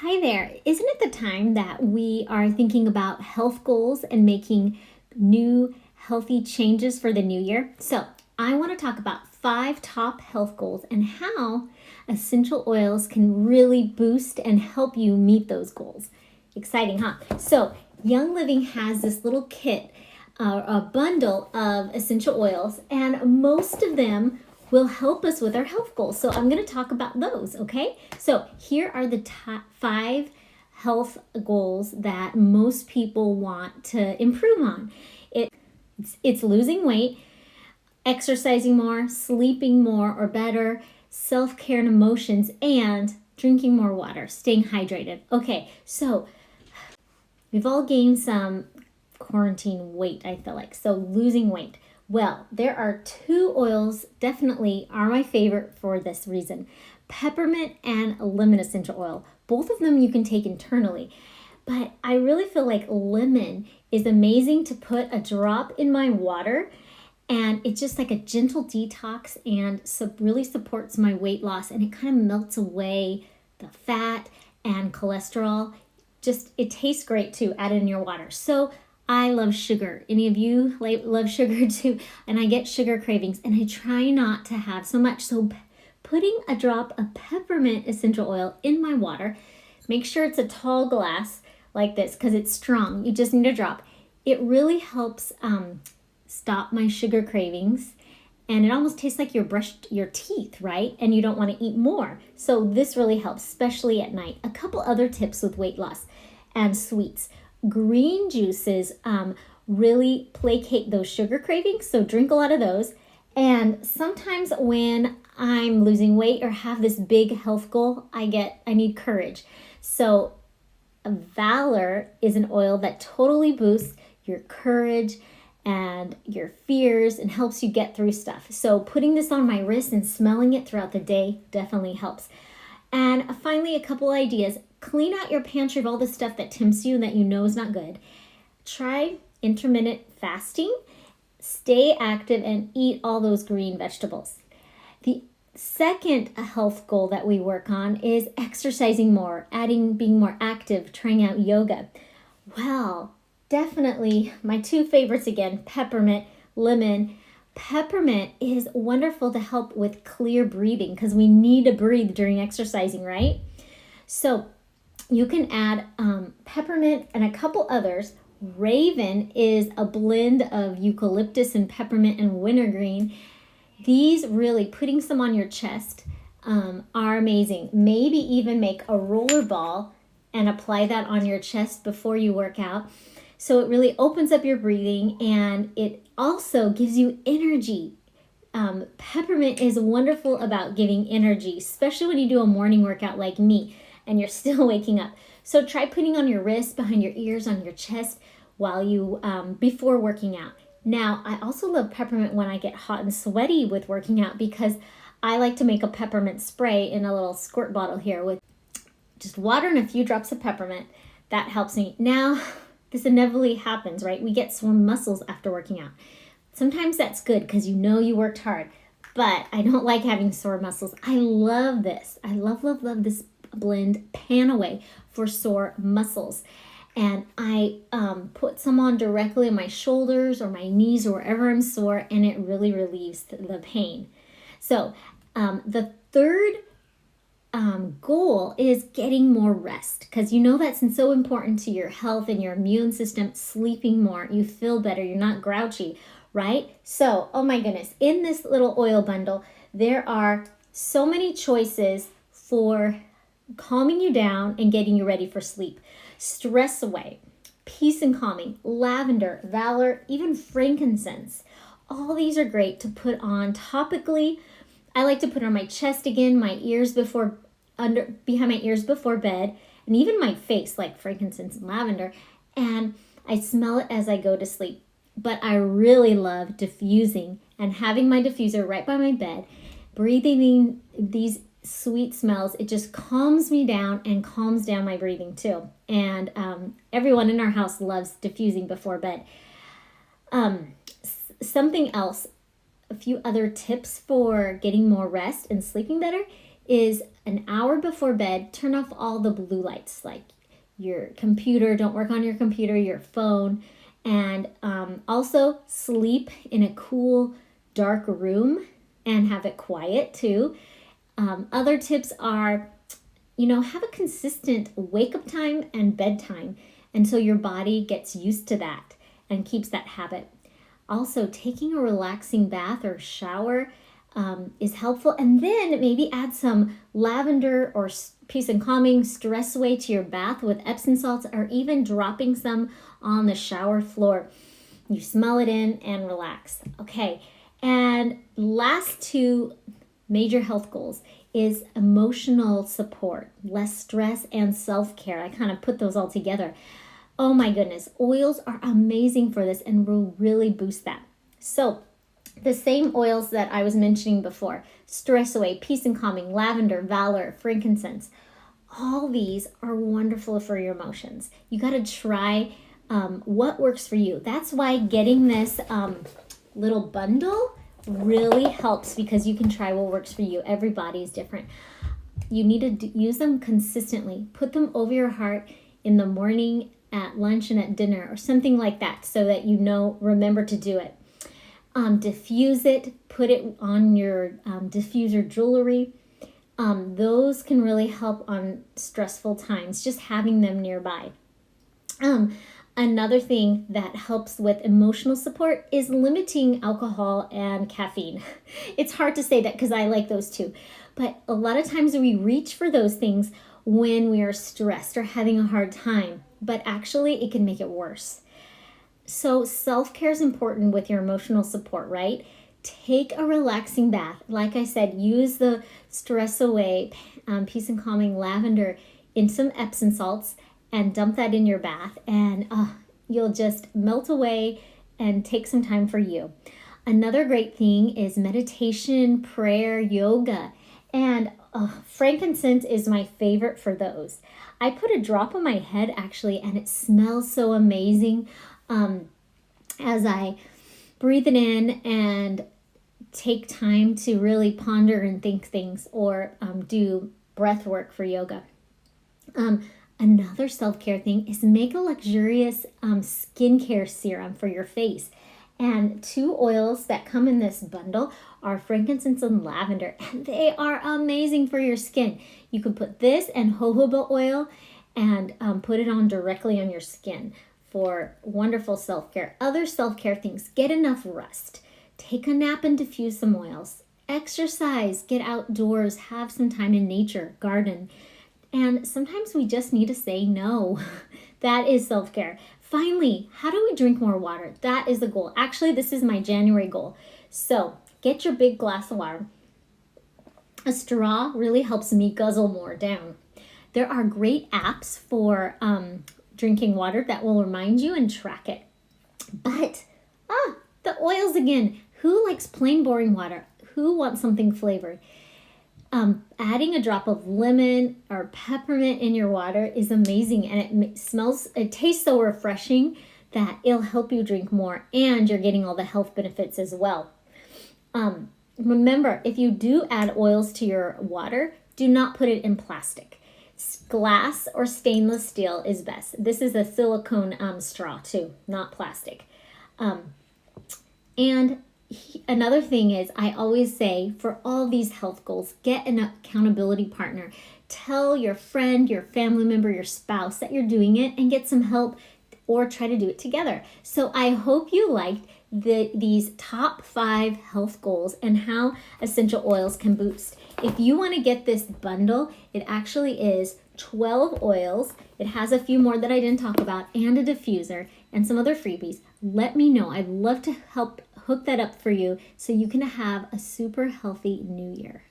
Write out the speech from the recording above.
Hi there. Isn't it the time that we are thinking about health goals and making new healthy changes for the new year? So, I want to talk about 5 top health goals and how essential oils can really boost and help you meet those goals. Exciting, huh? So, Young Living has this little kit, a bundle of essential oils, and most of them will help us with our health goals. So I'm going to talk about those, okay? So here are the top 5 health goals that most people want to improve on. It's losing weight, exercising more, sleeping more or better, self-care and emotions, and drinking more water, staying hydrated. Okay, so we've all gained some quarantine weight, I feel like. So losing weight. Well, there are 2 oils definitely are my favorite for this reason. Peppermint and lemon essential oil. Both of them you can take internally. But I really feel like lemon is amazing to put a drop in my water, and it's just like a gentle detox and really supports my weight loss, and it kind of melts away the fat and cholesterol. Just it tastes great too, add it in your water. So I love sugar. Any of you love sugar too? And I get sugar cravings, and I try not to have so much. So putting a drop of peppermint essential oil in my water, make sure it's a tall glass like this because it's strong. You just need a drop. It really helps stop my sugar cravings, and it almost tastes like you brushed your teeth, right? And you don't want to eat more. So this really helps, especially at night. A couple other tips with weight loss and sweets. Green juices really placate those sugar cravings, so drink a lot of those. And sometimes when I'm losing weight or have this big health goal, I need courage. So Valor is an oil that totally boosts your courage and your fears and helps you get through stuff. So putting this on my wrist and smelling it throughout the day definitely helps. And finally, a couple ideas. Clean out your pantry of all the stuff that tempts you and that you know is not good. Try intermittent fasting. Stay active and eat all those green vegetables. The second health goal that we work on is exercising more, being more active, trying out yoga. Well, definitely my 2 favorites again, peppermint, lemon. Peppermint is wonderful to help with clear breathing because we need to breathe during exercising, right? So you can add peppermint and a couple others. Raven is a blend of eucalyptus and peppermint and wintergreen. These really, putting some on your chest, are amazing. Maybe even make a roller ball and apply that on your chest before you work out. So it really opens up your breathing, and it also gives you energy. Peppermint is wonderful about giving energy, especially when you do a morning workout like me and you're still waking up. So try putting on your wrist, behind your ears, on your chest while you before working out. Now, I also love peppermint when I get hot and sweaty with working out because I like to make a peppermint spray in a little squirt bottle here with just water and a few drops of peppermint. That helps me. Now, this inevitably happens, right? We get sore muscles after working out. Sometimes that's good because you know you worked hard, but I don't like having sore muscles. I love this. I love this blend, Panaway, for sore muscles. And I put some on directly on my shoulders or my knees or wherever I'm sore, and it really relieves the pain. So the third goal is getting more rest, because you know that's so important to your health and your immune system. Sleeping more, you feel better, you're not grouchy, right? So, oh my goodness, in this little oil bundle, there are so many choices for calming you down and getting you ready for sleep. Stress away, peace and calming, lavender, valor, even frankincense. All these are great to put on topically. I like to put on my chest again, my ears behind my ears before bed, and even my face, like frankincense and lavender. And I smell it as I go to sleep. But I really love diffusing and having my diffuser right by my bed, breathing in these sweet smells. It just calms me down and calms down my breathing too. And everyone in our house loves diffusing before bed. Something else, a few other tips for getting more rest and sleeping better is an hour before bed, turn off all the blue lights, like your computer. Don't work on your computer, your phone. And also sleep in a cool, dark room and have it quiet too. Other tips are, have a consistent wake up time and bedtime until your body gets used to that and keeps that habit. Also, taking a relaxing bath or shower is helpful. And then maybe add some lavender or peace and calming stress away to your bath with Epsom salts, or even dropping some on the shower floor. You smell it in and relax. Okay. And last two major health goals is emotional support, less stress, and self-care. I kind of put those all together. Oh my goodness, oils are amazing for this and will really boost that. So the same oils that I was mentioning before, stress away, peace and calming, lavender, valor, frankincense, all these are wonderful for your emotions. You got to try what works for you. That's why getting this little bundle really helps, because you can try what works for you. Everybody is different. You need to use them consistently. Put them over your heart in the morning, at lunch, and at dinner, or something like that, so that remember to do it. Diffuse it, put it on your diffuser jewelry. Those can really help on stressful times, just having them nearby. Another thing that helps with emotional support is limiting alcohol and caffeine. It's hard to say that because I like those too, but a lot of times we reach for those things when we are stressed or having a hard time, but actually it can make it worse. So self-care is important with your emotional support, right? Take a relaxing bath. Like I said, use the stress away, peace and calming lavender in some Epsom salts and dump that in your bath, and you'll just melt away and take some time for you. Another great thing is meditation, prayer, yoga, and frankincense is my favorite for those. I put a drop on my head actually, and it smells so amazing as I breathe it in and take time to really ponder and think things, or do breath work for yoga. Another self-care thing is make a luxurious skincare serum for your face. And two oils that come in this bundle are frankincense and lavender, and they are amazing for your skin. You can put this and jojoba oil and put it on directly on your skin for wonderful self-care. Other self-care things: get enough rest, take a nap and diffuse some oils, exercise, get outdoors, have some time in nature, garden. And sometimes we just need to say no. That is self-care. Finally, how do we drink more water? That is the goal. Actually, this is my January goal. So get your big glass of water. A straw really helps me guzzle more down. There are great apps for drinking water that will remind you and track it. But, the oils again. Who likes plain boring water? Who wants something flavored? Adding a drop of lemon or peppermint in your water is amazing, and it tastes so refreshing that it'll help you drink more, and you're getting all the health benefits as well. Remember, if you do add oils to your water, do not put it in plastic. Glass or stainless steel is best. This is a silicone straw too, not plastic. And another thing is, I always say, for all these health goals, get an accountability partner. Tell your friend, your family member, your spouse that you're doing it, and get some help, or try to do it together. So I hope you liked these top 5 health goals and how essential oils can boost. If you want to get this bundle, it actually is 12 oils. It has a few more that I didn't talk about, and a diffuser, and some other freebies. Let me know. I'd love to help hook that up for you so you can have a super healthy new year.